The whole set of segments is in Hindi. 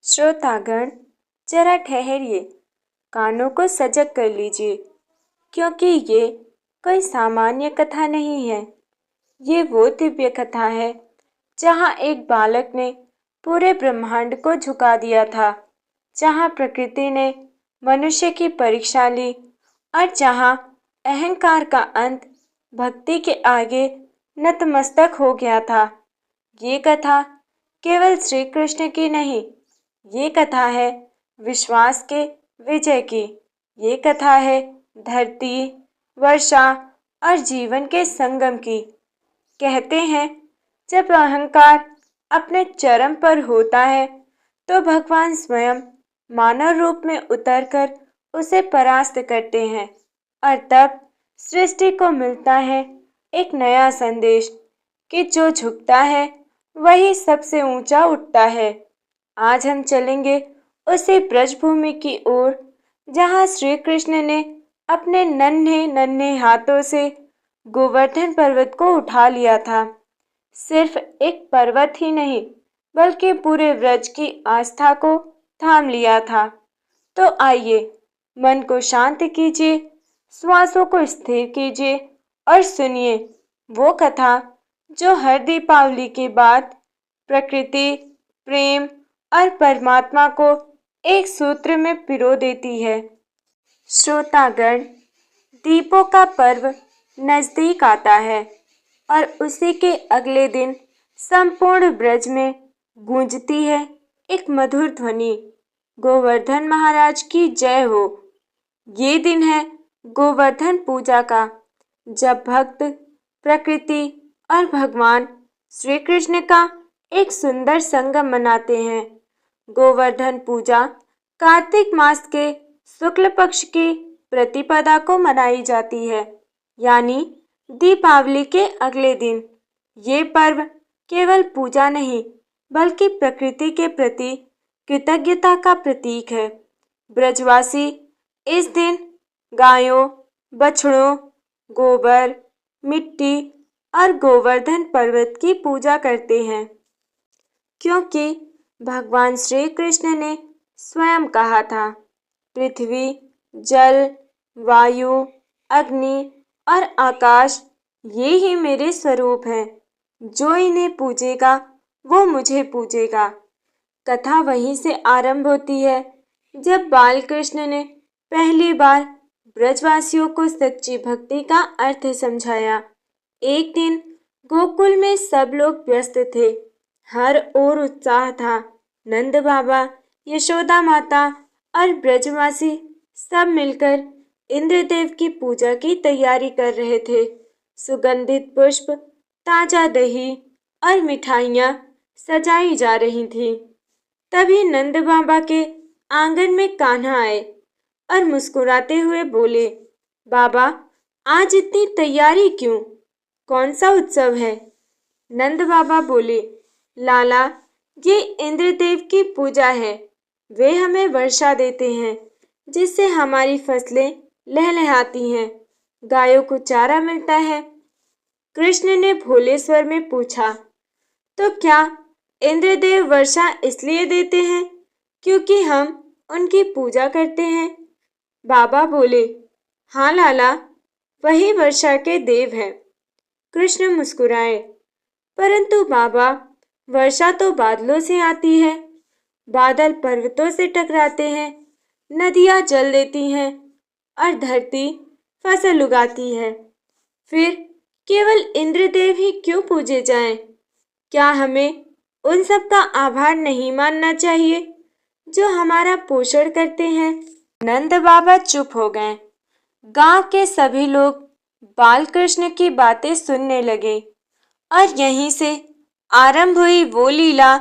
श्रोतागण, जरा ठहरिए, कानों को सजग कर लीजिए, क्योंकि ये कोई सामान्य कथा नहीं है। ये वो दिव्य कथा है जहाँ एक बालक ने पूरे ब्रह्मांड को झुका दिया था, जहाँ प्रकृति ने मनुष्य की परीक्षा ली और जहाँ अहंकार का अंत भक्ति के आगे नतमस्तक हो गया था। ये कथा केवल श्री कृष्ण की नहीं, ये कथा है विश्वास के विजय की। ये कथा है धरती, वर्षा और जीवन के संगम की। कहते हैं, जब अहंकार अपने चरम पर होता है तो भगवान स्वयं मानव रूप में उतरकर उसे परास्त करते हैं और तब सृष्टि को मिलता है एक नया संदेश कि जो झुकता है वही सबसे ऊंचा उठता है। आज हम चलेंगे उसी ब्रजभूमि की ओर जहाँ श्री कृष्ण ने अपने नन्हे नन्हे हाथों से गोवर्धन पर्वत को उठा लिया था। सिर्फ एक पर्वत ही नहीं, बल्कि पूरे व्रज की आस्था को थाम लिया था। तो आइए, मन को शांत कीजिए, श्वासों को स्थिर कीजिए और सुनिए वो कथा जो हर दीपावली के बाद प्रकृति, प्रेम और परमात्मा को एक सूत्र में पिरो देती है। श्रोतागण, दीपों का पर्व नजदीक आता है और उसी के अगले दिन संपूर्ण ब्रज में गूंजती है एक मधुर ध्वनि, गोवर्धन महाराज की जय हो। ये दिन है गोवर्धन पूजा का, जब भक्त प्रकृति और भगवान श्री कृष्ण का एक सुंदर संगम मनाते हैं। गोवर्धन पूजा कार्तिक मास के शुक्ल पक्ष की प्रतिपदा को मनाई जाती है, यानी दीपावली के अगले दिन। ये पर्व केवल पूजा नहीं, बल्कि प्रकृति के प्रति कृतज्ञता का प्रतीक है। ब्रजवासी इस दिन गायों, बछड़ों, गोबर, मिट्टी और गोवर्धन पर्वत की पूजा करते हैं, क्योंकि भगवान श्री कृष्ण ने स्वयं कहा था, पृथ्वी, जल, वायु, अग्नि और आकाश ये ही मेरे स्वरूप हैं। जो इन्हें पूजेगा वो मुझे पूजेगा। कथा वहीं से आरंभ होती है जब बाल कृष्ण ने पहली बार ब्रजवासियों को सच्ची भक्ति का अर्थ समझाया। एक दिन गोकुल में सब लोग व्यस्त थे, हर ओर उत्साह था। नंद बाबा, यशोदा माता और ब्रजवासी सब मिलकर इंद्रदेव की पूजा की तैयारी कर रहे थे। सुगंधित पुष्प, ताजा दही और मिठाइयाँ सजाई जा रही थीं। तभी नंद बाबा के आंगन में कान्हा आए और मुस्कुराते हुए बोले, बाबा, आज इतनी तैयारी क्यों? कौन सा उत्सव है? नंद बाबा बोले, लाला, ये इंद्रदेव की पूजा है। वे हमें वर्षा देते हैं, जिससे हमारी फसलें लहलहाती हैं, गायों को चारा मिलता है। कृष्ण ने भोले स्वर में पूछा, तो क्या इंद्रदेव वर्षा इसलिए देते हैं क्योंकि हम उनकी पूजा करते हैं? बाबा बोले, हाँ लाला, वही वर्षा के देव हैं। कृष्ण मुस्कुराए, परंतु बाबा, वर्षा तो बादलों से आती है, बादल पर्वतों से टकराते हैं, नदियाँ जल देती हैं और धरती फसल उगाती है। फिर केवल इंद्रदेव ही क्यों पूजे जाएं? क्या हमें उन सब का आभार नहीं मानना चाहिए जो हमारा पोषण करते हैं? नंद बाबा चुप हो गए। गांव के सभी लोग बाल कृष्ण की बातें सुनने लगे और यहीं से आरंभ हुई वो लीला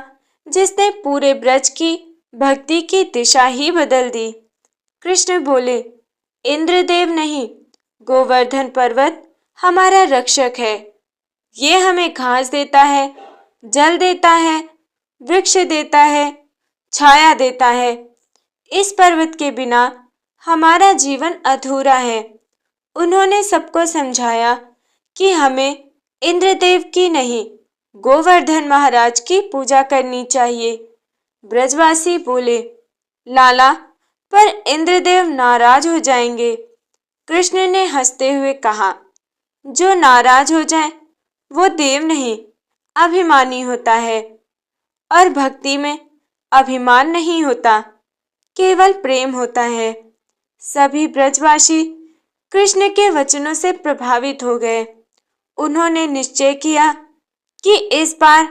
जिसने पूरे ब्रज की भक्ति की दिशा ही बदल दी। कृष्ण बोले, इंद्रदेव नहीं, गोवर्धन पर्वत हमारा रक्षक है। ये हमें घास देता है, जल देता है, वृक्ष देता है, छाया देता है। इस पर्वत के बिना हमारा जीवन अधूरा है। उन्होंने सबको समझाया कि हमें इंद्रदेव की नहीं, गोवर्धन महाराज की पूजा करनी चाहिए। ब्रजवासी बोले, लाला, पर इंद्रदेव नाराज हो जाएंगे। कृष्ण ने हंसते हुए कहा, जो नाराज हो जाए वो देव नहीं, अभिमानी होता है। और भक्ति में अभिमान नहीं होता, केवल प्रेम होता है। सभी ब्रजवासी कृष्ण के वचनों से प्रभावित हो गए। उन्होंने निश्चय किया कि इस बार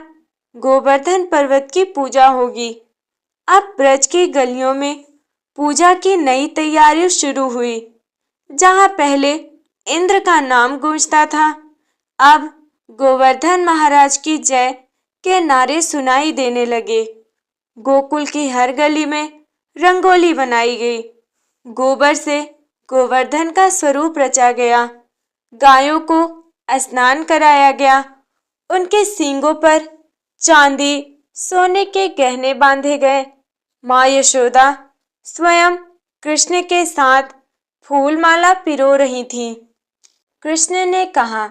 गोवर्धन पर्वत की पूजा होगी। अब ब्रज की गलियों में पूजा की नई तैयारी शुरू हुई। जहां पहले इंद्र का नाम गूंजता था, अब गोवर्धन महाराज की जय के नारे सुनाई देने लगे। गोकुल की हर गली में रंगोली बनाई गई। गोबर से गोवर्धन का स्वरूप रचा गया। गायों को स्नान कराया गया। उनके सींगों पर चांदी सोने के गहने बांधे गए। माँ यशोदा स्वयं कृष्ण के साथ फूल माला पिरो रही थीं। कृष्ण ने कहा,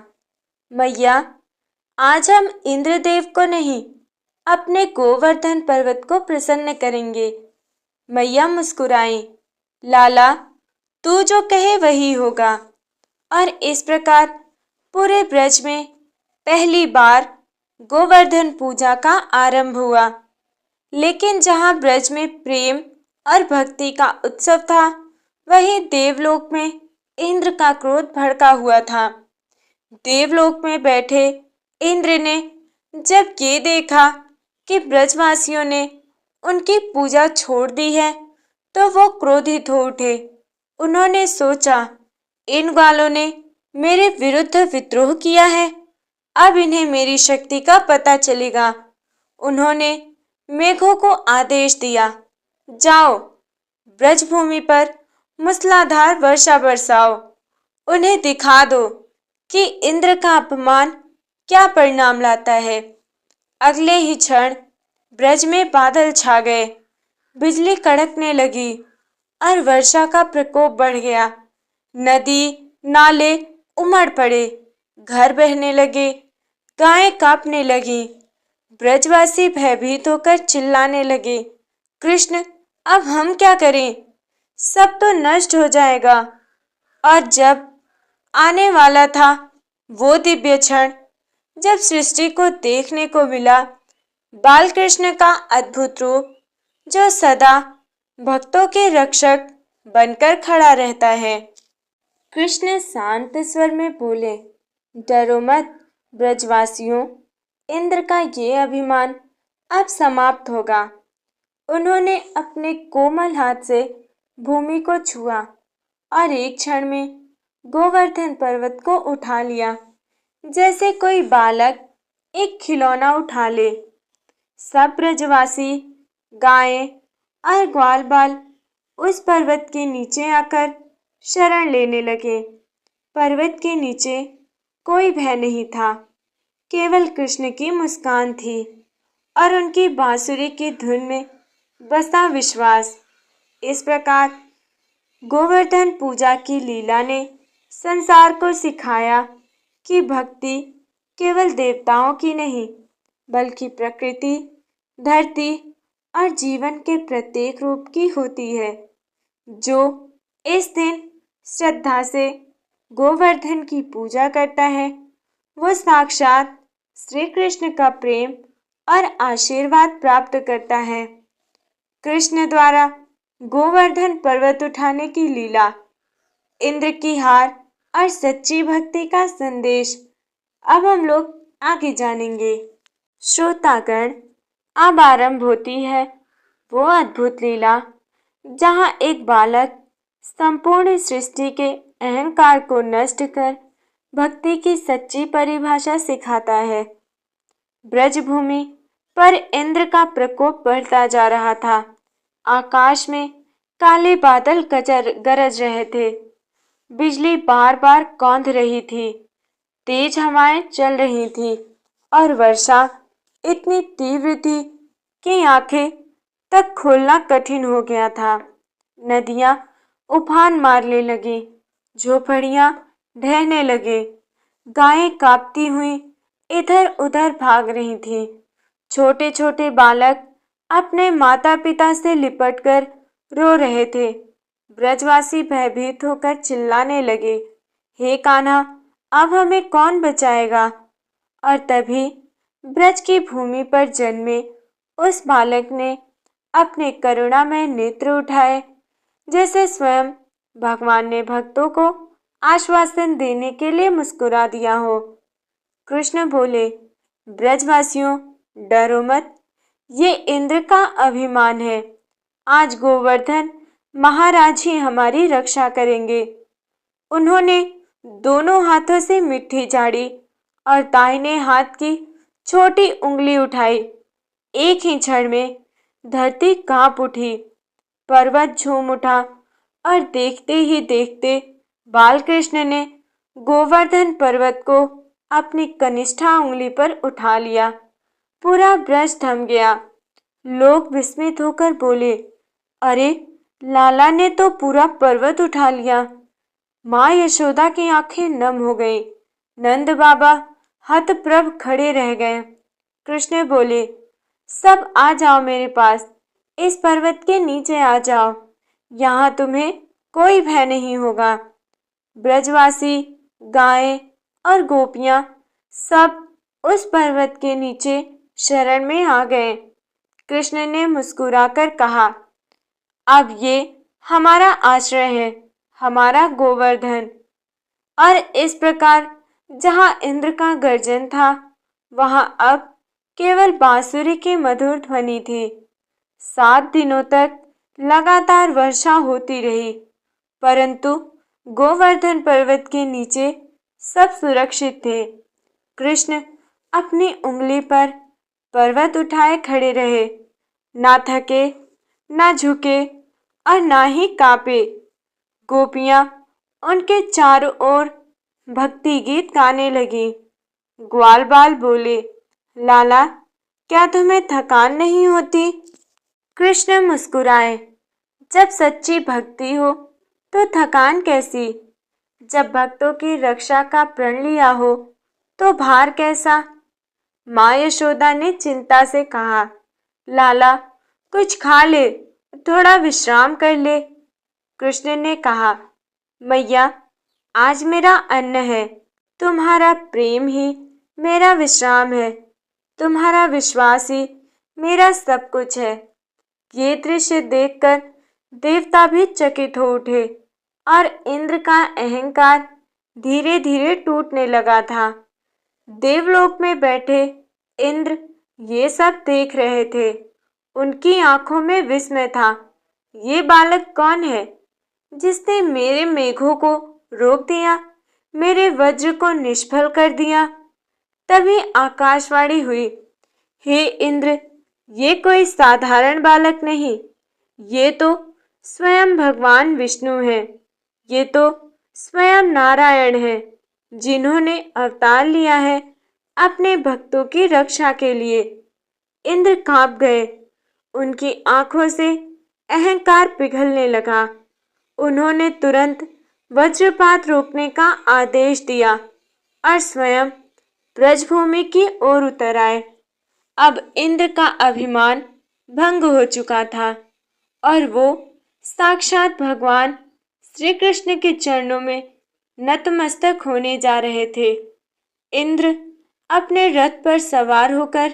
मैया, आज हम इंद्रदेव को नहीं, अपने गोवर्धन पर्वत को प्रसन्न करेंगे। मैया मुस्कुराई, लाला, तू जो कहे वही होगा। और इस प्रकार पूरे ब्रज में पहली बार गोवर्धन पूजा का आरंभ हुआ। लेकिन जहां ब्रज में प्रेम और भक्ति का उत्सव था, वहीं देवलोक में इंद्र का क्रोध भड़का हुआ था। देवलोक में बैठे इंद्र ने जब ये देखा कि ब्रजवासियों ने उनकी पूजा छोड़ दी है, तो वो क्रोधित हो उठे। उन्होंने सोचा, इन ग्वालों ने मेरे विरुद्ध विद्रोह किया है, अब इन्हें मेरी शक्ति का पता चलेगा। उन्होंने मेघों को आदेश दिया, जाओ, ब्रजभूमि पर मूसलाधार वर्षा बरसाओ। उन्हें दिखा दो कि इंद्र का अपमान क्या परिणाम लाता है। अगले ही क्षण ब्रज में बादल छा गए, बिजली कड़कने लगी और वर्षा का प्रकोप बढ़ गया। नदी नाले उमड़ पड़े, घर बहने लगे, गायें कांपने लगी। ब्रजवासी भयभीत होकर चिल्लाने लगे, कृष्ण, अब हम क्या करें? सब तो नष्ट हो जाएगा। और जब आने वाला था वो दिव्य क्षण, जब सृष्टि को देखने को मिला बाल कृष्ण का अद्भुत रूप, जो सदा भक्तों के रक्षक बनकर खड़ा रहता है। कृष्ण शांत स्वर में बोले, डरो मत ब्रजवासियों, इंद्र का ये अभिमान अब समाप्त होगा। उन्होंने अपने कोमल हाथ से भूमि को छुआ और एक क्षण में गोवर्धन पर्वत को उठा लिया, जैसे कोई बालक एक खिलौना उठा ले। सब ब्रजवासी, गायें और ग्वाल बाल उस पर्वत के नीचे आकर शरण लेने लगे। पर्वत के नीचे कोई भय नहीं था, केवल कृष्ण की मुस्कान थी और उनकी बांसुरी की धुन में बसा विश्वास। इस प्रकार गोवर्धन पूजा की लीला ने संसार को सिखाया कि भक्ति केवल देवताओं की नहीं, बल्कि प्रकृति, धरती और जीवन के प्रत्येक रूप की होती है। जो इस दिन श्रद्धा से गोवर्धन की पूजा करता है, वो साक्षात श्री कृष्ण का प्रेम और आशीर्वाद प्राप्त करता है। कृष्ण द्वारा गोवर्धन पर्वत उठाने की लीला, इंद्र की हार और सच्ची भक्ति का संदेश अब हम लोग आगे जानेंगे। श्रोतागण, अब आरंभ होती है वो अद्भुत लीला, जहाँ एक बालक संपूर्ण सृष्टि के अहंकार को नष्ट कर भक्ति की सच्ची परिभाषा सिखाता है। ब्रजभूमि पर इंद्र का प्रकोप बढ़ता जा रहा था। आकाश में काले बादल गरज रहे थे। बिजली बार बार कौंध रही थी। तेज हवाएं चल रही थी और वर्षा इतनी तीव्र थी कि आंखें तक खोलना कठिन हो गया था। नदियां उफान मारने लगी, झोपड़ियां ढहने लगे, गायें कांपती हुई इधर उधर भाग रही थीं। छोटे छोटे बालक अपने माता पिता से लिपटकर रो रहे थे। ब्रजवासी भयभीत होकर चिल्लाने लगे, हे कान्हा, अब हमें कौन बचाएगा? और तभी ब्रज की भूमि पर जन्मे उस बालक ने अपने करुणामय नेत्र उठाए, जैसे स्वयं भगवान ने भक्तों को आश्वासन देने के लिए मुस्कुरा दिया हो। कृष्ण बोले, ब्रजवासियों, डरो मत, ये इंद्र का अभिमान है। आज गोवर्धन महाराज ही हमारी रक्षा करेंगे। उन्होंने दोनों हाथों से मिट्टी झाड़ी और दाहिने हाथ की छोटी उंगली उठाई। एक ही क्षण में धरती कांप उठी, पर्वत झूम उठा और देखते ही देखते बालकृष्ण ने गोवर्धन पर्वत को अपनी कनिष्ठा उंगली पर उठा लिया। पूरा ब्रज थम गया। लोग विस्मित होकर बोले, अरे, लाला ने तो पूरा पर्वत उठा लिया। माँ यशोदा की आंखें नम हो गई। नंद बाबा हतप्रभ खड़े रह गए। कृष्ण बोले, सब आ जाओ मेरे पास, इस पर्वत के नीचे आ जाओ, यहाँ तुम्हें कोई भय नहीं होगा। ब्रजवासी, गायें और गोपियां सब उस पर्वत के नीचे शरण में आ गए। कृष्ण ने मुस्कुराकर कहा, अब ये हमारा आश्रय है, हमारा गोवर्धन। और इस प्रकार जहाँ इंद्र का गर्जन था, वहाँ अब केवल बांसुरी की मधुर ध्वनि थी। 7 दिनों तक लगातार वर्षा होती रही, परंतु गोवर्धन पर्वत के नीचे सब सुरक्षित थे। कृष्ण अपनी उंगली पर पर्वत उठाए खड़े रहे, ना थके, ना झुके और ना ही कांपे। गोपियां उनके चारों ओर भक्ति गीत गाने लगी। ग्वाल बाल बोले, लाला, क्या तुम्हें थकान नहीं होती? कृष्ण मुस्कुराए, जब सच्ची भक्ति हो तो थकान कैसी? जब भक्तों की रक्षा का प्रण लिया हो तो भार कैसा? माँ यशोदा ने चिंता से कहा, लाला, कुछ खा ले, थोड़ा विश्राम कर ले। कृष्ण ने कहा, मैया, आज मेरा अन्न है, तुम्हारा प्रेम ही मेरा विश्राम है, तुम्हारा विश्वास ही मेरा सब कुछ है। ये दृश्य देखकर देवता भी चकित हो उठे और इंद्र का अहंकार धीरे धीरे टूटने लगा था। देवलोक में बैठे इंद्र ये सब देख रहे थे। उनकी आंखों में विस्मय था। ये बालक कौन है जिसने मेरे मेघों को रोक दिया, मेरे वज्र को निष्फल कर दिया? तभी आकाशवाणी हुई, हे इंद्र, ये कोई साधारण बालक नहीं, ये तो स्वयं भगवान विष्णु है, ये तो स्वयं नारायण है, जिन्होंने अवतार लिया है अपने भक्तों की रक्षा के लिए। इंद्र कांप गए, उनकी आंखों से अहंकार पिघलने लगा। उन्होंने तुरंत वज्रपात रोकने का आदेश दिया और स्वयं ब्रजभूमि की ओर उतर आए। अब इंद्र का अभिमान भंग हो चुका था और वो साक्षात भगवान श्री कृष्ण के चरणों में नतमस्तक होने जा रहे थे। इंद्र अपने रथ पर सवार होकर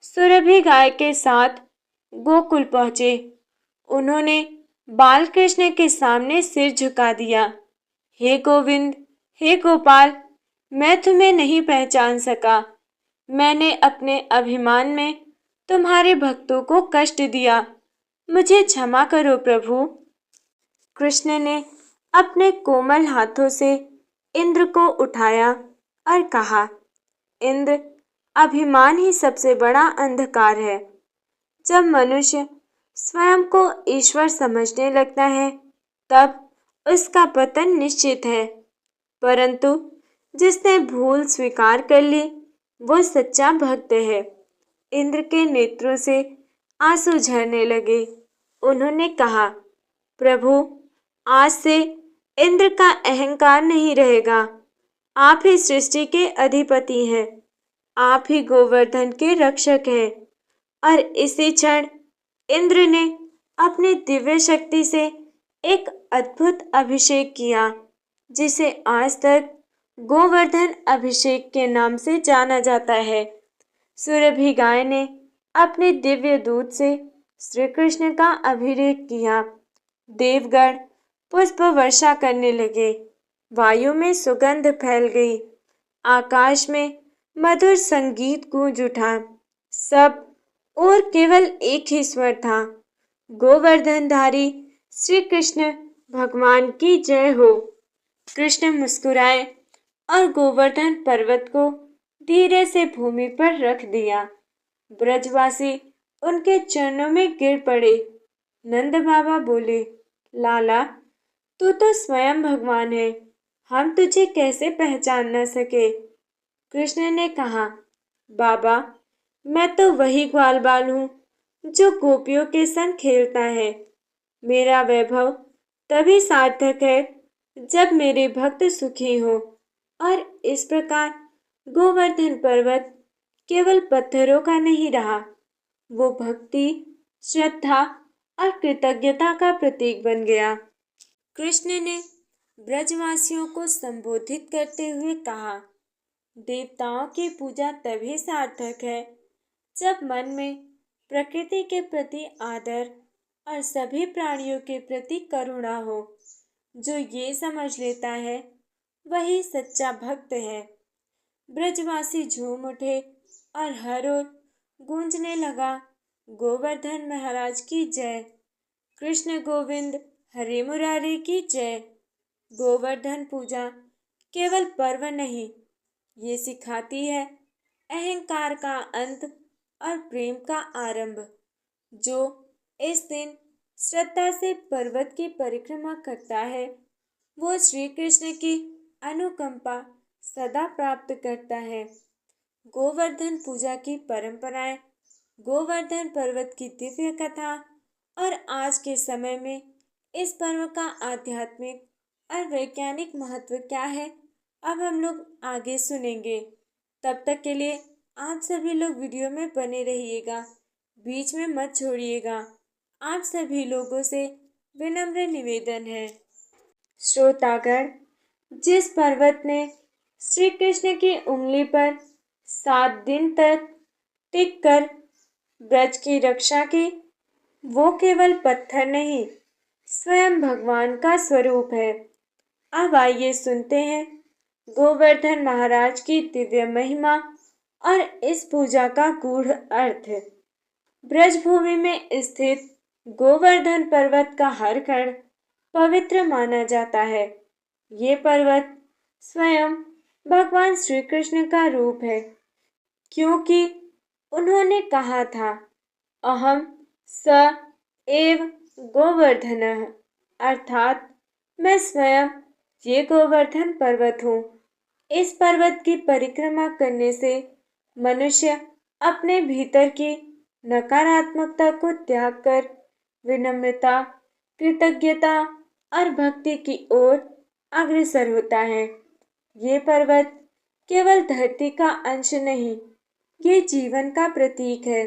सुरभि गाय के साथ गोकुल पहुंचे। उन्होंने बालकृष्ण के सामने सिर झुका दिया। हे गोविंद, हे गोपाल, मैं तुम्हें नहीं पहचान सका। मैंने अपने अभिमान में तुम्हारे भक्तों को कष्ट दिया, मुझे क्षमा करो प्रभु। कृष्ण ने अपने कोमल हाथों से इंद्र को उठाया और कहा, इंद्र, अभिमान ही सबसे बड़ा अंधकार है। जब मनुष्य स्वयं को ईश्वर समझने लगता है, तब उसका पतन निश्चित है। परंतु जिसने भूल स्वीकार कर ली, वो सच्चा भक्त है। इंद्र के नेत्रों से आंसू झरने लगे। उन्होंने कहा, प्रभु, आज से इंद्र का अहंकार नहीं रहेगा। आप ही सृष्टि के अधिपति हैं, आप ही गोवर्धन के रक्षक हैं और इसी क्षण इंद्र ने अपनी दिव्य शक्ति से एक अद्भुत अभिषेक किया, जिसे आज तक गोवर्धन अभिषेक के नाम से जाना जाता है। सुरभि गाय ने अपने दिव्य दूत से श्री कृष्ण का अभिषेक किया। देवगण पुष्प वर्षा करने लगे, वायु में सुगंध फैल गई, आकाश में मधुर संगीत गूंज उठा। सब और केवल एक ही स्वर था, गोवर्धनधारी श्री कृष्ण भगवान की जय हो। कृष्ण मुस्कुराए और गोवर्धन पर्वत को धीरे से भूमि पर रख दिया। ब्रजवासी उनके चरणों में गिर पड़े। नंद बाबा बोले, लाला, तू तो स्वयं भगवान है, हम तुझे कैसे पहचान न सके। कृष्ण ने कहा, बाबा, मैं तो वही ग्वाल बाल हूँ जो गोपियों के संग खेलता है। मेरा वैभव तभी सार्थक है जब मेरे भक्त सुखी हो। और इस प्रकार गोवर्धन पर्वत केवल पत्थरों का नहीं रहा, वो भक्ति, श्रद्धा और कृतज्ञता का प्रतीक बन गया। कृष्ण ने ब्रजवासियों को संबोधित करते हुए कहा, देवताओं की पूजा तभी सार्थक है जब मन में प्रकृति के प्रति आदर और सभी प्राणियों के प्रति करुणा हो। जो ये समझ लेता है वही सच्चा भक्त है। ब्रजवासी झूम उठे और हर ओर गूंजने लगा, गोवर्धन महाराज की जय, कृष्ण गोविंद हरे मुरारी की जय। गोवर्धन पूजा केवल पर्व नहीं, ये सिखाती है अहंकार का अंत और प्रेम का आरंभ। जो इस दिन श्रद्धा से पर्वत की परिक्रमा करता है, वो श्री कृष्ण की अनुकंपा सदा प्राप्त करता है। गोवर्धन पूजा की परंपराएं, गोवर्धन पर्वत की दिव्य कथा और आज के समय में इस पर्व का आध्यात्मिक और वैज्ञानिक महत्व क्या है, अब हम लोग आगे सुनेंगे। तब तक के लिए आप सभी लोग वीडियो में बने रहिएगा, बीच में मत छोड़िएगा। आप सभी लोगों से विनम्र निवेदन है। श्रोतागण, जिस पर्वत ने श्री कृष्ण की उंगली पर 7 दिन तक टिककर ब्रज की रक्षा की, वो केवल पत्थर नहीं, स्वयं भगवान का स्वरूप है। अब आइए सुनते हैं गोवर्धन महाराज की दिव्य महिमा और इस पूजा का गूढ़ अर्थ। ब्रजभूमि में स्थित गोवर्धन पर्वत का हर कण पवित्र माना जाता है। ये पर्वत स्वयं भगवान श्री कृष्ण का रूप है, क्योंकि उन्होंने कहा था, अहम स एव गोवर्धनः, अर्थात मैं स्वयं ये गोवर्धन पर्वत हूँ। इस पर्वत की परिक्रमा करने से मनुष्य अपने भीतर की नकारात्मकता को त्याग कर विनम्रता, कृतज्ञता और भक्ति की ओर अग्रसर होता है। ये पर्वत केवल धरती का अंश नहीं, ये जीवन का प्रतीक है,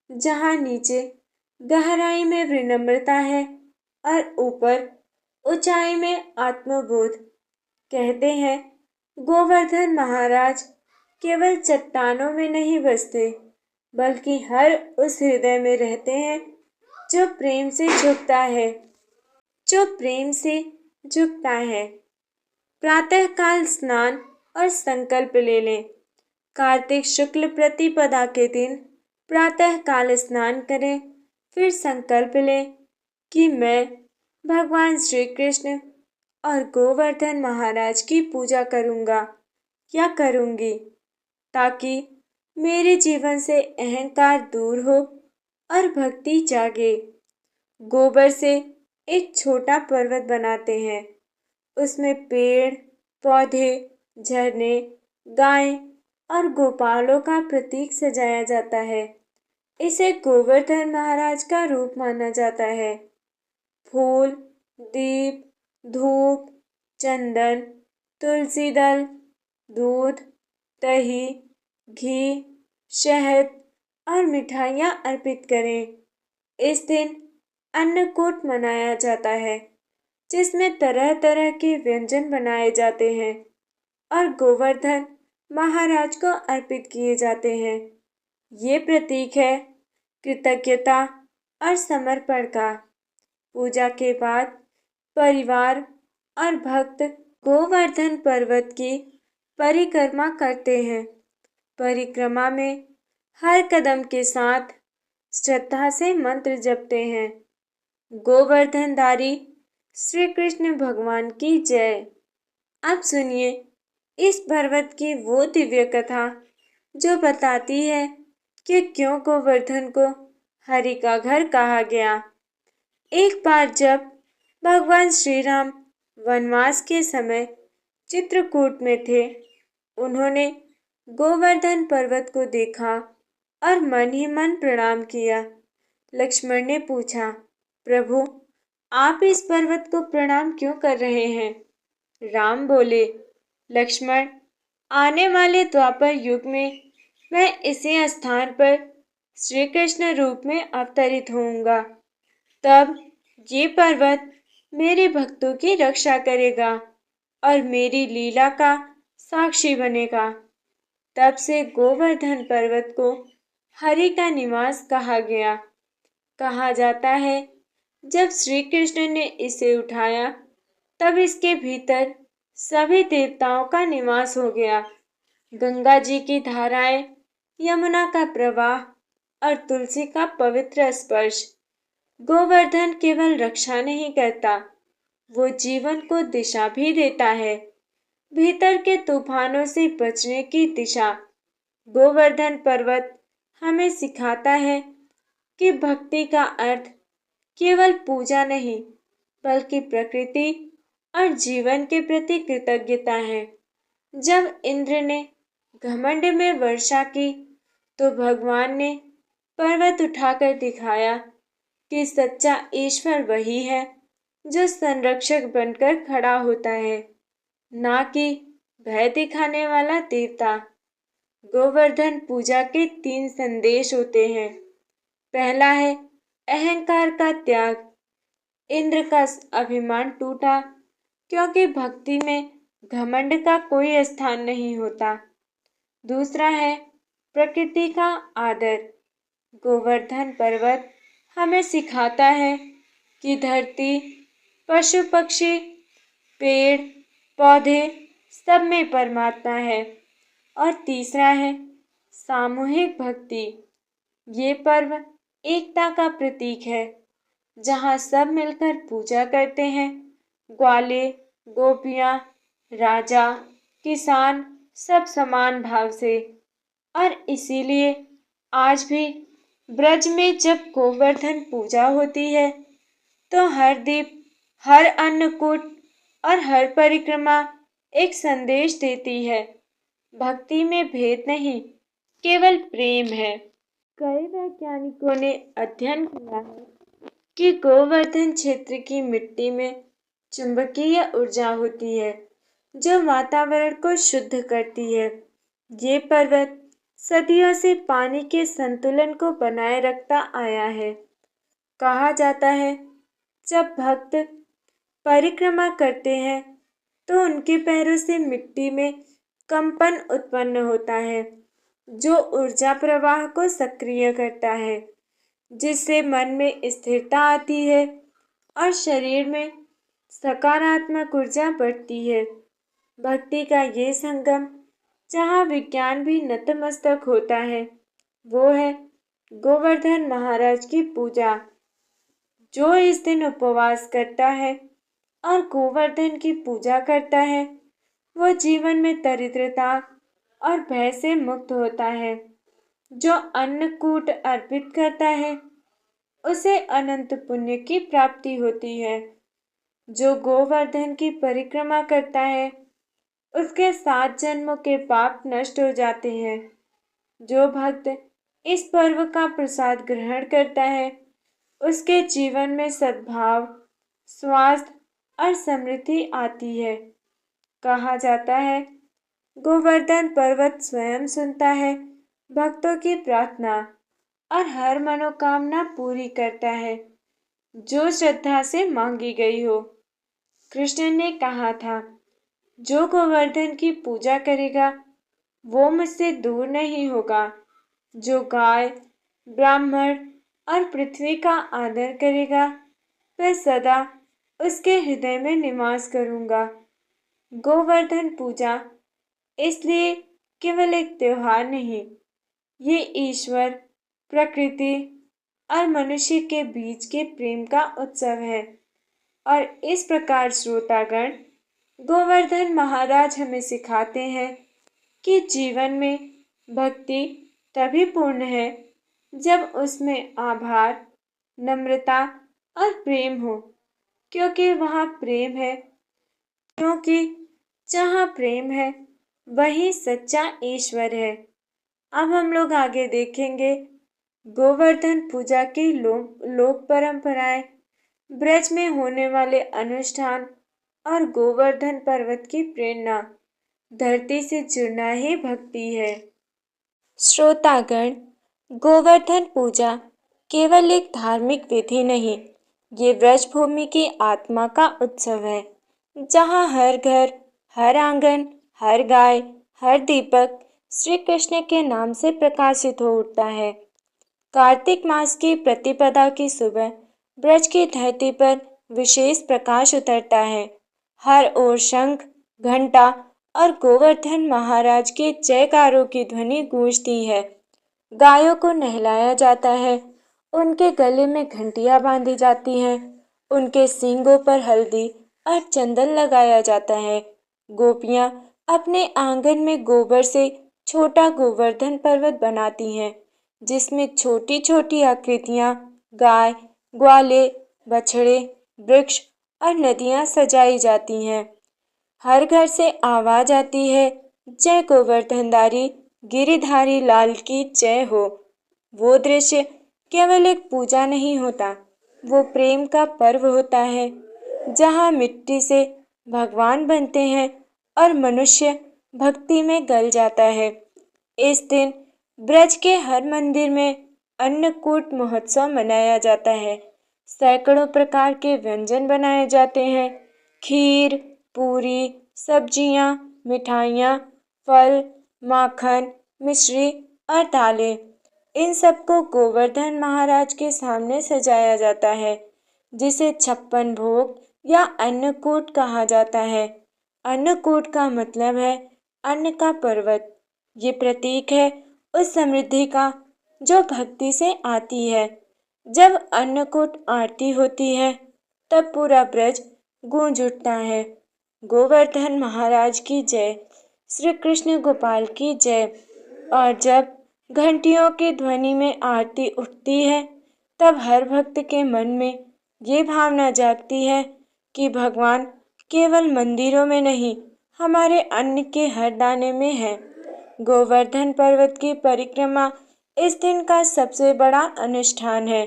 जहाँ नीचे गहराई में विनम्रता है और ऊपर ऊंचाई में आत्मबोध। कहते हैं, गोवर्धन महाराज केवल चट्टानों में नहीं बसते, बल्कि हर उस हृदय में रहते हैं जो प्रेम से झुकता है, जो प्रेम से झुकता है। प्रातःकाल स्नान और संकल्प ले लें। कार्तिक शुक्ल प्रतिपदा के दिन प्रातःकाल स्नान करें, फिर संकल्प लें कि मैं भगवान श्री कृष्ण और गोवर्धन महाराज की पूजा करूँगा या करूँगी, ताकि मेरे जीवन से अहंकार दूर हो और भक्ति जागे। गोबर से एक छोटा पर्वत बनाते हैं, उसमें पेड़, पौधे, झरने, गाय और गोपालों का प्रतीक सजाया जाता है। इसे गोवर्धन महाराज का रूप माना जाता है। फूल, दीप, धूप, चंदन, तुलसी दल, दूध, दही, घी, शहद और मिठाइयाँ अर्पित करें। इस दिन अन्नकूट मनाया जाता है, जिसमें तरह तरह के व्यंजन बनाए जाते हैं और गोवर्धन महाराज को अर्पित किए जाते हैं। ये प्रतीक है कृतज्ञता और समर्पण का। पूजा के बाद परिवार और भक्त गोवर्धन पर्वत की परिक्रमा करते हैं। परिक्रमा में हर कदम के साथ श्रद्धा से मंत्र जपते हैं। गोवर्धनधारी श्री कृष्ण भगवान की जय। अब सुनिए इस पर्वत की वो दिव्य कथा जो बताती है कि क्यों गोवर्धन को हरि का घर कहा गया। एक बार जब भगवान श्री राम वनवास के समय चित्रकूट में थे, उन्होंने गोवर्धन पर्वत को देखा और मन ही मन प्रणाम किया। लक्ष्मण ने पूछा, प्रभु, आप इस पर्वत को प्रणाम क्यों कर रहे हैं? राम बोले, लक्ष्मण, आने वाले द्वापर युग में मैं इसी स्थान पर श्री कृष्ण रूप में अवतरित होऊंगा। तब ये पर्वत मेरे भक्तों की रक्षा करेगा और मेरी लीला का साक्षी बनेगा। तब से गोवर्धन पर्वत को हरि का निवास कहा गया। कहा जाता है जब श्री कृष्ण ने इसे उठाया तब इसके भीतर सभी देवताओं का निवास हो गया। गंगा जी की धाराएं, यमुना का प्रवाह और तुलसी का पवित्र स्पर्श। गोवर्धन केवल रक्षा नहीं करता, वो जीवन को दिशा भी देता है। भीतर के तूफानों से बचने की दिशा। गोवर्धन पर्वत हमें सिखाता है कि भक्ति का अर्थ केवल पूजा नहीं, बल्कि प्रकृति और जीवन के प्रति कृतज्ञता है। जब इंद्र ने घमंड में वर्षा की, तो भगवान ने पर्वत उठाकर दिखाया कि सच्चा ईश्वर वही है जो संरक्षक बनकर खड़ा होता है, ना कि भय दिखाने वाला देवता। गोवर्धन पूजा के 3 संदेश होते हैं। पहला है अहंकार का त्याग। इंद्र का अभिमान टूटा क्योंकि भक्ति में घमंड का कोई स्थान नहीं होता। दूसरा है प्रकृति का आदर। गोवर्धन पर्वत हमें सिखाता है कि धरती, पशु पक्षी, पेड़ पौधे सब में परमात्मा है। और तीसरा है सामूहिक भक्ति। ये पर्व एकता का प्रतीक है, जहाँ सब मिलकर पूजा करते हैं। ग्वाले, गोपियाँ, राजा, किसान सब समान भाव से। और इसीलिए आज भी ब्रज में जब गोवर्धन पूजा होती है, तो हर दीप, हर अन्नकूट और हर परिक्रमा एक संदेश देती है। भक्ति में भेद नहीं, केवल प्रेम है। कई वैज्ञानिकों ने अध्ययन किया है कि गोवर्धन क्षेत्र की मिट्टी में चुंबकीय ऊर्जा होती है, जो वातावरण को शुद्ध करती है। ये पर्वत सदियों से पानी के संतुलन को बनाए रखता आया है। कहा जाता है जब भक्त परिक्रमा करते हैं तो उनके पैरों से मिट्टी में कंपन उत्पन्न होता है, जो ऊर्जा प्रवाह को सक्रिय करता है, जिससे मन में स्थिरता आती है और शरीर में सकारात्मक ऊर्जा बढ़ती है। भक्ति का ये संगम, जहाँ विज्ञान भी नतमस्तक होता है, वो है गोवर्धन महाराज की पूजा। जो इस दिन उपवास करता है और गोवर्धन की पूजा करता है, वो जीवन में दरिद्रता और भय से मुक्त होता है। जो अन्नकूट अर्पित करता है, उसे अनंत पुण्य की प्राप्ति होती है। जो गोवर्धन की परिक्रमा करता है, उसके 7 जन्मों के पाप नष्ट हो जाते हैं। जो भक्त इस पर्व का प्रसाद ग्रहण करता है, उसके जीवन में सद्भाव, स्वास्थ्य और समृद्धि आती है। कहा जाता है गोवर्धन पर्वत स्वयं सुनता है भक्तों की प्रार्थना और हर मनोकामना पूरी करता है जो श्रद्धा से मांगी गई हो। कृष्ण ने कहा था, जो गोवर्धन की पूजा करेगा वो मुझसे दूर नहीं होगा। जो गाय, ब्राह्मण और पृथ्वी का आदर करेगा वह सदा उसके हृदय में निवास करूंगा। गोवर्धन पूजा इसलिए केवल एक त्योहार नहीं, ये ईश्वर, प्रकृति और मनुष्य के बीच के प्रेम का उत्सव है। और इस प्रकार श्रोतागण, गोवर्धन महाराज हमें सिखाते हैं कि जीवन में भक्ति तभी पूर्ण है जब उसमें आभार, नम्रता और प्रेम हो, क्योंकि वहाँ प्रेम है, क्योंकि जहाँ प्रेम है वही सच्चा ईश्वर है। अब हम लोग आगे देखेंगे गोवर्धन पूजा की लोक परंपराएं, ब्रज में होने वाले अनुष्ठान और गोवर्धन पर्वत की प्रेरणा। धरती से जुड़ना ही भक्ति है। श्रोतागण, गोवर्धन पूजा केवल एक धार्मिक विधि नहीं, ये ब्रजभूमि की आत्मा का उत्सव है, जहाँ हर घर, हर आंगन, हर गाय, हर दीपक श्री कृष्ण के नाम से प्रकाशित हो उठता है। कार्तिक मास की प्रतिपदा की सुबह ब्रज की धरती पर विशेष प्रकाश उतरता है। हर ओर शंख, घंटा और गोवर्धन महाराज के जयकारों की ध्वनि गूंजती है। गायों को नहलाया जाता है, उनके गले में घंटियां बांधी जाती हैं, उनके सींगों पर हल्दी और चंदन लगाया जाता है। गोपियां अपने आंगन में गोबर से छोटा गोवर्धन पर्वत बनाती हैं, जिसमें छोटी छोटी आकृतियां, गाय, ग्वाले, बछड़े, वृक्ष और नदियां सजाई जाती हैं। हर घर से आवाज आती है, जय गोवर्धनधारी गिरिधारी लाल की जय हो। वो दृश्य केवल एक पूजा नहीं होता, वो प्रेम का पर्व होता है, जहाँ मिट्टी से भगवान बनते हैं और मनुष्य भक्ति में गल जाता है। इस दिन ब्रज के हर मंदिर में अन्नकूट महोत्सव मनाया जाता है। सैकड़ों प्रकार के व्यंजन बनाए जाते हैं। खीर, पूरी, सब्जियां, मिठाइयाँ, फल, माखन, मिश्री और दालें, इन सबको गोवर्धन महाराज के सामने सजाया जाता है, जिसे 56 भोग या अन्नकूट कहा जाता है। अन्नकूट का मतलब है अन्न का पर्वत। ये प्रतीक है उस समृद्धि का जो भक्ति से आती है। जब अन्नकूट आरती होती है तब पूरा ब्रज गूंज उठता है, गोवर्धन महाराज की जय, श्री कृष्ण गोपाल की जय। और जब घंटियों की ध्वनि में आरती उठती है तब हर भक्त के मन में ये भावना जागती है कि भगवान केवल मंदिरों में नहीं, हमारे अन्न के हर दाने में है। गोवर्धन पर्वत की परिक्रमा इस दिन का सबसे बड़ा अनुष्ठान है।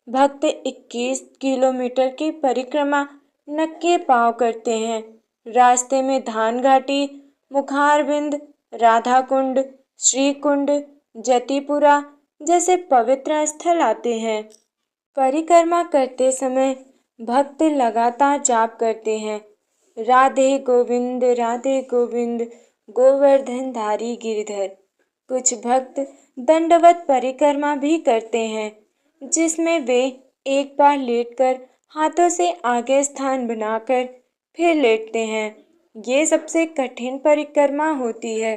भक्त 21 किलोमीटर की परिक्रमा नंगे पांव करते हैं। रास्ते में धान घाटी, मुखारबिंद, राधा कुंड, श्री कुंड, जतिपुरा जैसे पवित्र स्थल आते हैं। परिक्रमा करते समय भक्त लगातार जाप करते हैं, राधे गोविंद गोवर्धन धारी गिरधर। कुछ भक्त दंडवत परिक्रमा भी करते हैं, जिसमें वे एक बार लेटकर हाथों से आगे स्थान बनाकर फिर लेटते हैं। ये सबसे कठिन परिक्रमा होती है,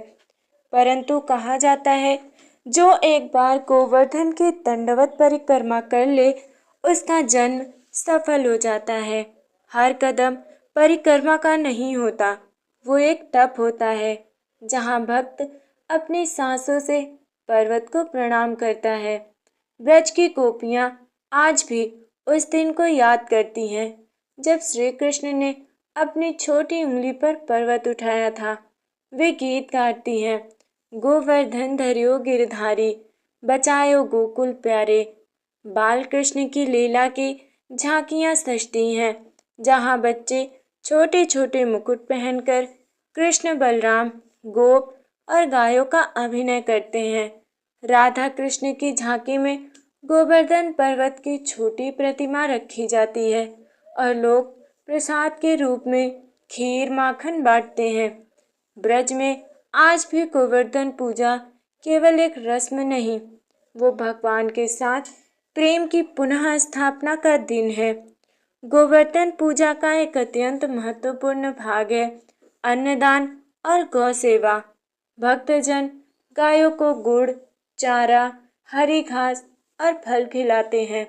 परंतु कहा जाता है जो एक बार गोवर्धन की दंडवत परिक्रमा कर ले उसका जन्म सफल हो जाता है। हर कदम परिक्रमा का नहीं होता, वो एक तप होता है, जहाँ भक्त अपनी सांसों से पर्वत को प्रणाम करता है। ब्रज की गोपियाँ आज भी उस दिन को याद करती हैं जब श्री कृष्ण ने अपनी छोटी उंगली पर पर्वत उठाया था। वे गीत गाती हैं, गोवर्धन धरियो गिरधारी, बचायो गोकुल प्यारे। बाल कृष्ण की लीला की झांकियाँ सजती हैं, जहाँ बच्चे छोटे छोटे मुकुट पहनकर कृष्ण, बलराम, गोप और गायों का अभिनय करते हैं। राधा कृष्ण की झांकी में गोवर्धन पर्वत की छोटी प्रतिमा रखी जाती है और लोग प्रसाद के रूप में खीर माखन बांटते हैं। ब्रज में आज भी गोवर्धन पूजा केवल एक रस्म नहीं, वो भगवान के साथ प्रेम की पुनः स्थापना का दिन है। गोवर्धन पूजा का एक अत्यंत महत्वपूर्ण भाग है अन्नदान और गौ सेवा। भक्तजन गायों को गुड़, चारा, हरी घास और फल खिलाते हैं।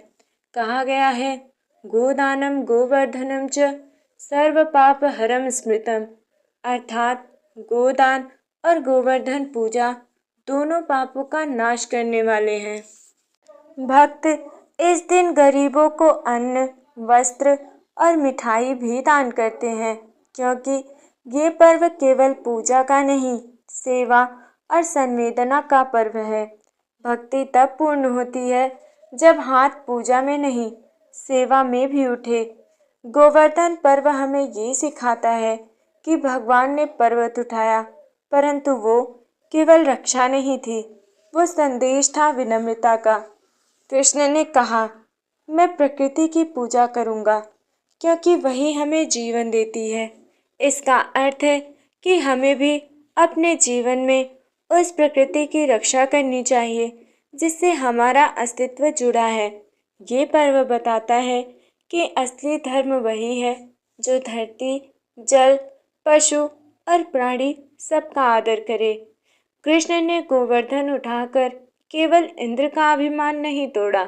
कहा गया है, गोदानम गोवर्धनम च सर्व पाप हरम स्मृतम, अर्थात गोदान और गोवर्धन पूजा दोनों पापों का नाश करने वाले हैं। भक्त इस दिन गरीबों को अन्न, वस्त्र और मिठाई भी दान करते हैं, क्योंकि ये पर्व केवल पूजा का नहीं, सेवा और संवेदना का पर्व है। भक्ति तब पूर्ण होती है जब हाथ पूजा में नहीं, सेवा में भी उठे। गोवर्धन पर्व हमें ये सिखाता है कि भगवान ने पर्वत उठाया, परंतु वो केवल रक्षा नहीं थी, वो संदेश था विनम्रता का। कृष्ण ने कहा, मैं प्रकृति की पूजा करूंगा क्योंकि वही हमें जीवन देती है। इसका अर्थ है कि हमें भी अपने जीवन में उस प्रकृति की रक्षा करनी चाहिए जिससे हमारा अस्तित्व जुड़ा है। ये पर्व बताता है कि असली धर्म वही है जो धरती, जल, पशु और प्राणी सबका आदर करे। कृष्ण ने गोवर्धन उठाकर केवल इंद्र का अभिमान नहीं तोड़ा,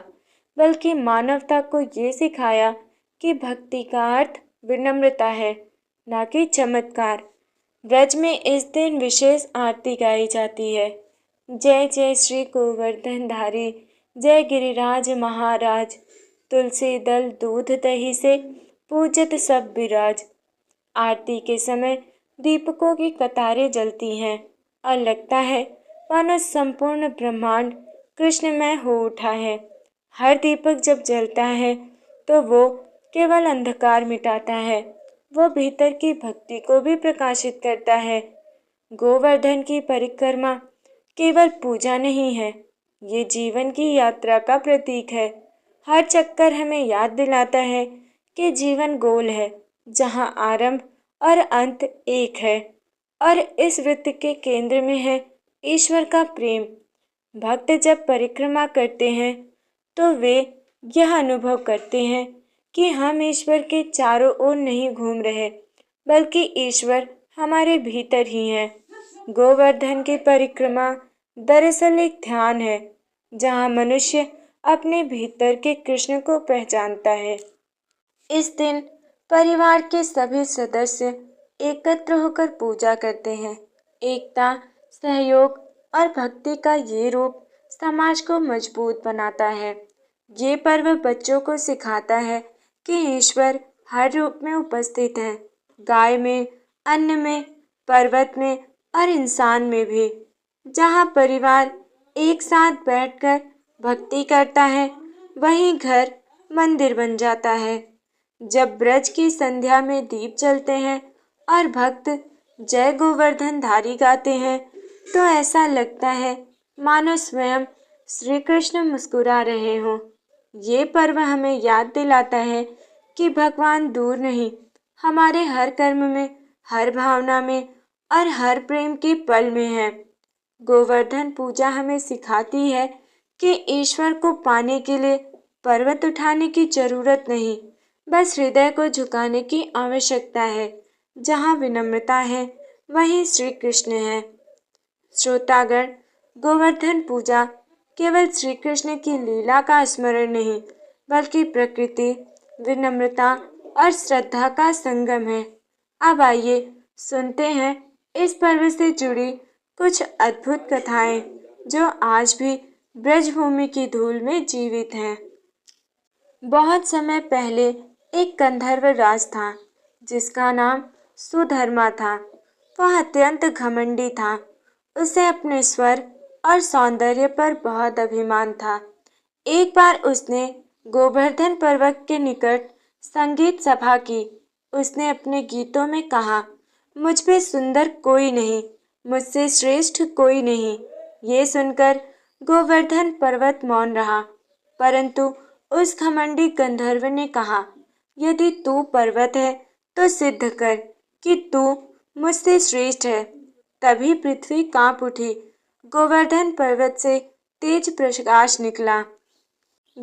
बल्कि मानवता को ये सिखाया कि भक्ति का अर्थ विनम्रता है, न कि चमत्कार। ब्रज में इस दिन विशेष आरती गाई जाती है। जय जय श्री गोवर्धन धारी, जय गिरिराज महाराज, तुलसी दल दूध दही से पूजत सब विराज। आरती के समय दीपकों की कतारें जलती हैं और लगता है मानो संपूर्ण ब्रह्मांड कृष्णमय हो उठा है। हर दीपक जब जलता है तो वो केवल अंधकार मिटाता है, वो भीतर की भक्ति को भी प्रकाशित करता है। गोवर्धन की परिक्रमा केवल पूजा नहीं है, ये जीवन की यात्रा का प्रतीक है। हर चक्कर हमें याद दिलाता है कि जीवन गोल है, जहाँ आरंभ और अंत एक है, और इस वृत्त के केंद्र में है ईश्वर का प्रेम। भक्त जब परिक्रमा करते हैं तो वे यह अनुभव करते हैं कि हम ईश्वर के चारों ओर नहीं घूम रहे, बल्कि ईश्वर हमारे भीतर ही है। गोवर्धन की परिक्रमा दरअसल एक ध्यान है, जहाँ मनुष्य अपने भीतर के कृष्ण को पहचानता है। इस दिन परिवार के सभी सदस्य एकत्र होकर पूजा करते हैं। एकता, सहयोग और भक्ति का ये रूप समाज को मजबूत बनाता है। ये पर्व बच्चों को सिखाता है कि ईश्वर हर रूप में उपस्थित है, गाय में, अन्न में, पर्वत में और इंसान में भी। जहाँ परिवार एक साथ बैठकर भक्ति करता है, वहीं घर मंदिर बन जाता है। जब ब्रज की संध्या में दीप जलते हैं और भक्त जय गोवर्धन धारी गाते हैं, तो ऐसा लगता है मानो स्वयं श्री कृष्ण मुस्कुरा रहे हों। ये पर्व हमें याद दिलाता है कि भगवान दूर नहीं, हमारे हर कर्म में, हर भावना में और हर प्रेम के पल में है। गोवर्धन पूजा हमें सिखाती है कि ईश्वर को पाने के लिए पर्वत उठाने की जरूरत नहीं, बस हृदय को झुकाने की आवश्यकता है। जहाँ विनम्रता है, वहीं श्री कृष्ण है। श्रोतागण, गोवर्धन पूजा केवल श्री कृष्ण की लीला का स्मरण नहीं, बल्कि प्रकृति, विनम्रता और श्रद्धा का संगम है। अब आइए सुनते हैं इस पर्व से जुड़ी कुछ अद्भुत कथाएं जो आज भी ब्रजभूमि की धूल में जीवित हैं। बहुत समय पहले एक गंधर्व राज था जिसका नाम सुधर्मा था। वह अत्यंत घमंडी था। उसे अपने स्वर और सौंदर्य पर बहुत अभिमान था। एक बार उसने गोवर्धन पर्वत के निकट संगीत सभा की। उसने अपने गीतों में कहा, मुझ पे सुंदर कोई नहीं, मुझसे श्रेष्ठ कोई नहीं। ये सुनकर गोवर्धन पर्वत मौन रहा, परंतु उस घमंडी गंधर्व ने कहा, यदि तू पर्वत है तो सिद्ध कर कि तू मुझसे श्रेष्ठ है। तभी पृथ्वी कांप उठी। गोवर्धन पर्वत से तेज प्रकाश निकला।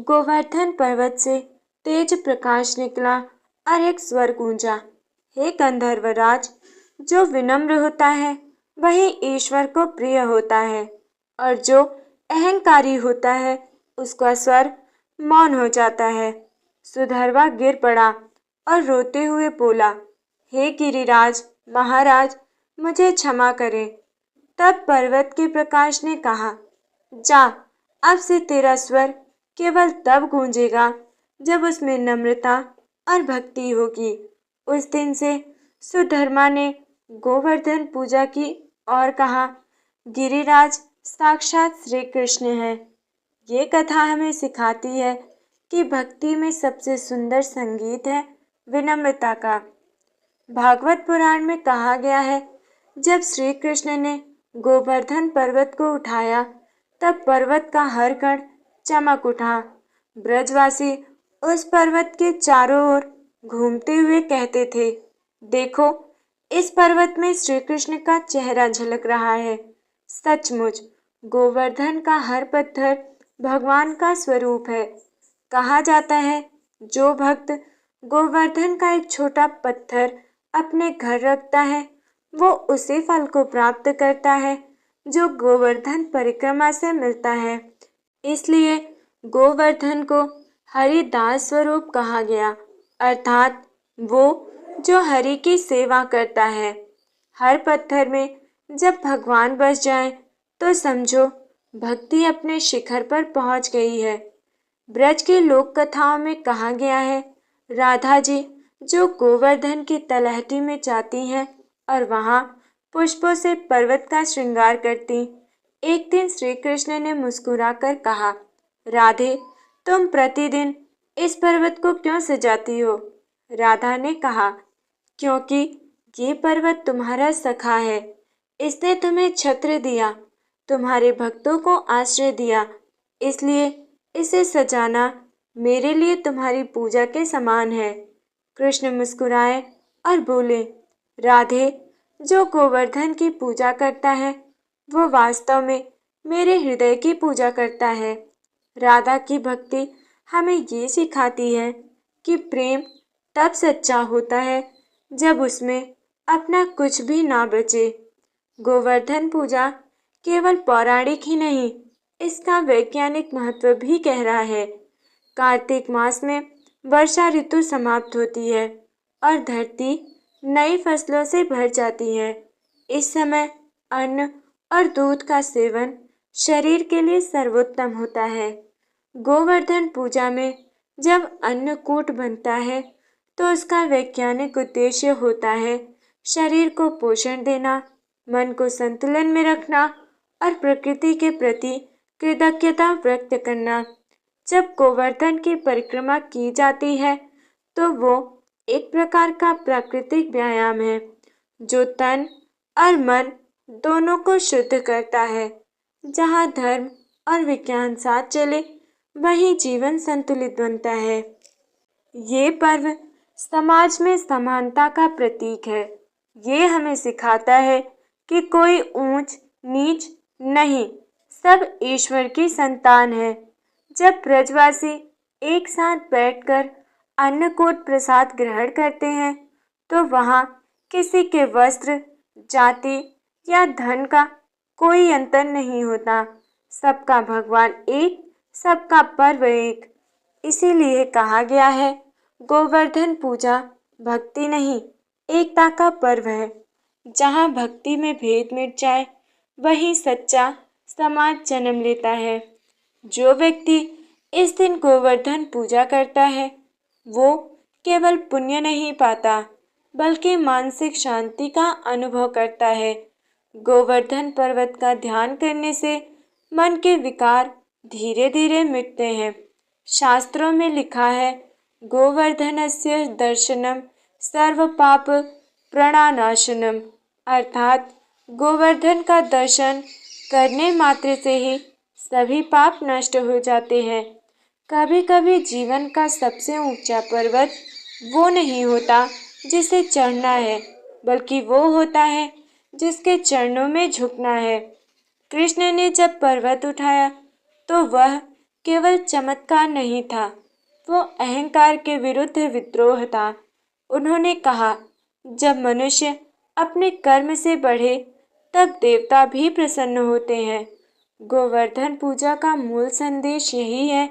गोवर्धन पर्वत से तेज प्रकाश निकला और एक स्वर गूंजा, हे गंधर्वराज, जो विनम्र होता है वही ईश्वर को प्रिय होता है, और जो अहंकारी होता है उसका स्वर मौन हो जाता है। सुधर्वा गिर पड़ा और रोते हुए बोला, हे गिरिराज महाराज, मुझे क्षमा करें। तब पर्वत के प्रकाश ने कहा, जा, अब से तेरा स्वर केवल तब गूंजेगा जब उसमें नम्रता और भक्ति होगी। उस दिन से सुधर्मा ने गोवर्धन पूजा की और कहा, गिरिराज साक्षात श्री कृष्ण है। ये कथा हमें सिखाती है कि भक्ति में सबसे सुंदर संगीत है विनम्रता का। भागवत पुराण में कहा गया है, जब श्री कृष्ण ने गोवर्धन पर्वत को उठाया तब पर्वत का हर कण चमक उठा। ब्रजवासी उस पर्वत के चारों ओर घूमते हुए कहते थे, देखो, इस पर्वत में श्री कृष्ण का चेहरा झलक रहा है। सचमुच गोवर्धन का हर पत्थर भगवान का स्वरूप है। कहा जाता है, जो भक्त गोवर्धन का एक छोटा पत्थर अपने घर रखता है वो उसी फल को प्राप्त करता है जो गोवर्धन परिक्रमा से मिलता है। इसलिए गोवर्धन को हरिदास स्वरूप कहा गया, अर्थात वो जो हरि की सेवा करता है। हर पत्थर में जब भगवान बस जाए तो समझो भक्ति अपने शिखर पर पहुंच गई है। ब्रज की लोक कथाओं में कहा गया है, राधा जी जो गोवर्धन की तलहटी में जाती हैं और वहां पुष्पों से पर्वत का श्रृंगार करती। एक दिन श्री कृष्ण ने मुस्कुराकर कहा, राधे, तुम प्रतिदिन इस पर्वत को क्यों सजाती हो? राधा ने कहा, क्योंकि ये पर्वत तुम्हारा सखा है। इसने तुम्हें छत्र दिया, तुम्हारे भक्तों को आश्रय दिया, इसलिए इसे सजाना मेरे लिए तुम्हारी पूजा के समान है। कृष्ण मुस्कुराए और बोले, राधे, जो गोवर्धन की पूजा करता है वो वास्तव में मेरे हृदय की पूजा करता है। राधा की भक्ति हमें ये सिखाती है कि प्रेम तब सच्चा होता है जब उसमें अपना कुछ भी ना बचे। गोवर्धन पूजा केवल पौराणिक ही नहीं, इसका वैज्ञानिक महत्व भी गहरा है। कार्तिक मास में वर्षा ऋतु समाप्त होती है और धरती नई फसलों से भर जाती है। इस समय अन्न और दूध का सेवन शरीर के लिए सर्वोत्तम होता है। गोवर्धन पूजा में जब अन्नकूट बनता है तो उसका वैज्ञानिक उद्देश्य होता है शरीर को पोषण देना, मन को संतुलन में रखना और प्रकृति के प्रति कृतज्ञता व्यक्त करना। जब गोवर्धन की परिक्रमा की जाती है तो वो एक प्रकार का प्राकृतिक व्यायाम है जो तन और मन दोनों को शुद्ध करता है। जहाँ धर्म और विज्ञान साथ चले वहीं जीवन संतुलित बनता है। ये पर्व समाज में समानता का प्रतीक है। ये हमें सिखाता है कि कोई ऊंच नीच नहीं, सब ईश्वर की संतान है। जब ब्रजवासी एक साथ बैठकर अन्नकूट प्रसाद ग्रहण करते हैं तो वहाँ किसी के वस्त्र, जाति या धन का कोई अंतर नहीं होता। सबका भगवान एक, सबका पर्व एक। इसीलिए कहा गया है, गोवर्धन पूजा भक्ति नहीं, एकता का पर्व है। जहाँ भक्ति में भेद मिट जाए वहीं सच्चा समाज जन्म लेता है। जो व्यक्ति इस दिन गोवर्धन पूजा करता है वो केवल पुण्य नहीं पाता बल्कि मानसिक शांति का अनुभव करता है। गोवर्धन पर्वत का ध्यान करने से मन के विकार धीरे धीरे मिटते हैं। शास्त्रों में लिखा है, गोवर्धनस्य दर्शनम सर्व पाप प्रणानाशनम, अर्थात गोवर्धन का दर्शन करने मात्र से ही सभी पाप नष्ट हो जाते हैं। कभी कभी जीवन का सबसे ऊंचा पर्वत वो नहीं होता जिसे चढ़ना है, बल्कि वो होता है जिसके चरणों में झुकना है। कृष्ण ने जब पर्वत उठाया तो वह केवल चमत्कार नहीं था, वो अहंकार के विरुद्ध विद्रोह था। उन्होंने कहा, जब मनुष्य अपने कर्म से बढ़े तब देवता भी प्रसन्न होते हैं। गोवर्धन पूजा का मूल संदेश यही है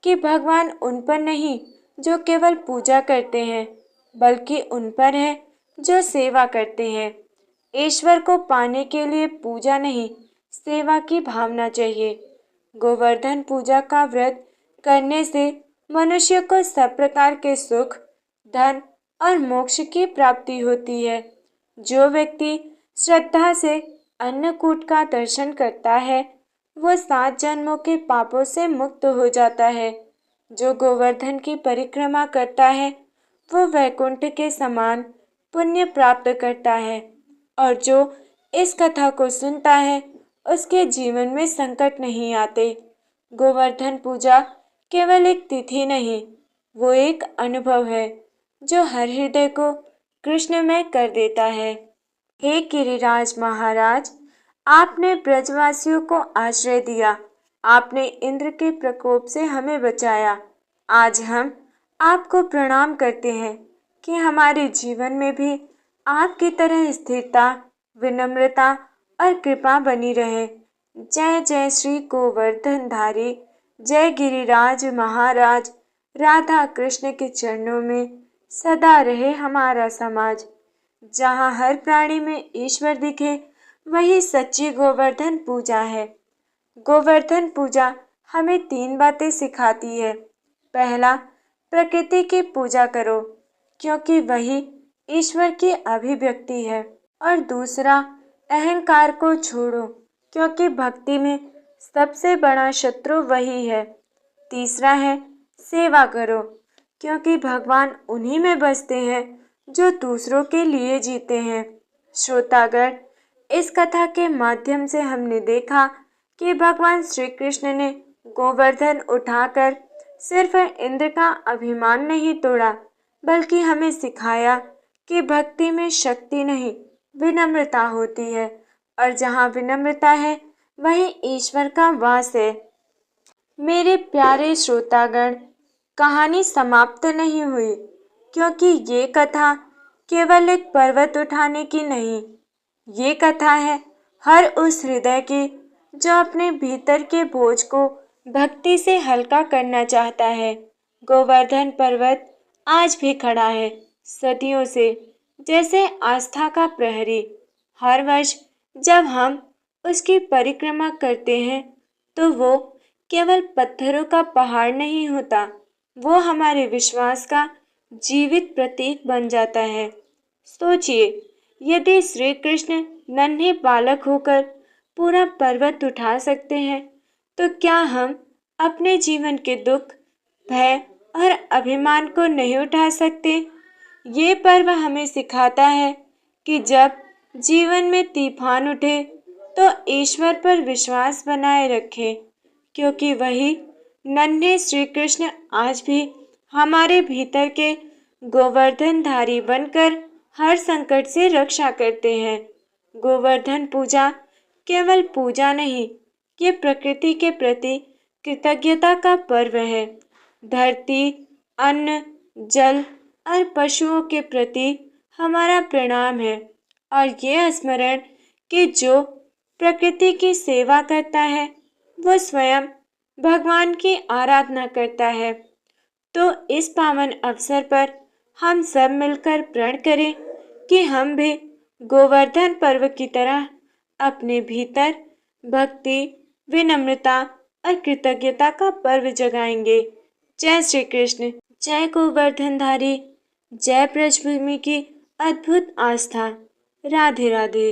कि भगवान उन पर नहीं जो केवल पूजा करते हैं, बल्कि उन पर है जो सेवा करते हैं। ईश्वर को पाने के लिए पूजा नहीं, सेवा की भावना चाहिए। गोवर्धन पूजा का व्रत करने से मनुष्य को सब प्रकार के सुख, धन और मोक्ष की प्राप्ति होती है। जो व्यक्ति श्रद्धा से अन्नकूट का दर्शन करता है वो 7 जन्मों के पापों से मुक्त हो जाता है। जो गोवर्धन की परिक्रमा करता है वो वैकुंठ के समान पुण्य प्राप्त करता है, और जो इस कथा को सुनता है उसके जीवन में संकट नहीं आते। गोवर्धन पूजा केवल एक तिथि नहीं, वो एक अनुभव है जो हर हृदय को कृष्णमय कर देता है। हे गिरिराज महाराज, आपने ब्रजवासियों को आश्रय दिया, आपने इंद्र के प्रकोप से हमें बचाया। आज हम आपको प्रणाम करते हैं कि हमारे जीवन में भी आपकी तरह स्थिरता, विनम्रता और कृपा बनी रहे। जय जय श्री गोवर्धनधारी, जय गिरिराज महाराज। राधा कृष्ण के चरणों में सदा रहे हमारा समाज। जहाँ हर प्राणी में ईश्वर दिखे वही सच्ची गोवर्धन पूजा है। गोवर्धन पूजा हमें 3 बातें सिखाती है। पहला, प्रकृति की पूजा करो क्योंकि वही ईश्वर की अभिव्यक्ति है। और दूसरा, अहंकार को छोड़ो क्योंकि भक्ति में सबसे बड़ा शत्रु वही है। तीसरा है, सेवा करो क्योंकि भगवान उन्हीं में बसते हैं जो दूसरों के लिए जीते हैं। श्रोतागण, इस कथा के माध्यम से हमने देखा कि भगवान श्री कृष्ण ने गोवर्धन उठाकर सिर्फ इंद्र का अभिमान नहीं तोड़ा, बल्कि हमें सिखाया कि भक्ति में शक्ति नहीं, विनम्रता होती है, और जहाँ विनम्रता है वहीं ईश्वर का वास है। मेरे प्यारे श्रोतागण, कहानी समाप्त नहीं हुई, क्योंकि ये कथा केवल एक पर्वत उठाने की नहीं, ये कथा है हर उस हृदय की जो अपने भीतर के बोझ को भक्ति से हल्का करना चाहता है। गोवर्धन पर्वत आज भी खड़ा है, सदियों से, जैसे आस्था का प्रहरी। हर वर्ष जब हम उसकी परिक्रमा करते हैं तो वो केवल पत्थरों का पहाड़ नहीं होता, वो हमारे विश्वास का जीवित प्रतीक बन जाता है। सोचिए, यदि श्री कृष्ण नन्हे बालक होकर पूरा पर्वत उठा सकते हैं, तो क्या हम अपने जीवन के दुख, भय और अभिमान को नहीं उठा सकते? ये पर्व हमें सिखाता है कि जब जीवन में तूफान उठे तो ईश्वर पर विश्वास बनाए रखें, क्योंकि वही नन्हे श्री कृष्ण आज भी हमारे भीतर के गोवर्धनधारी बनकर हर संकट से रक्षा करते हैं। गोवर्धन पूजा केवल पूजा नहीं, ये प्रकृति के प्रति कृतज्ञता का पर्व है। धरती, अन्न, जल और पशुओं के प्रति हमारा प्रणाम है, और ये स्मरण कि जो प्रकृति की सेवा करता है वो स्वयं भगवान की आराधना करता है। तो इस पावन अवसर पर हम सब मिलकर प्रण करें कि हम भी गोवर्धन पर्व की तरह अपने भीतर भक्ति, विनम्रता और कृतज्ञता का पर्व जगाएंगे। जय श्री कृष्ण, जय गोवर्धनधारी, जय ब्रजभूमि की अद्भुत आस्था। राधे राधे।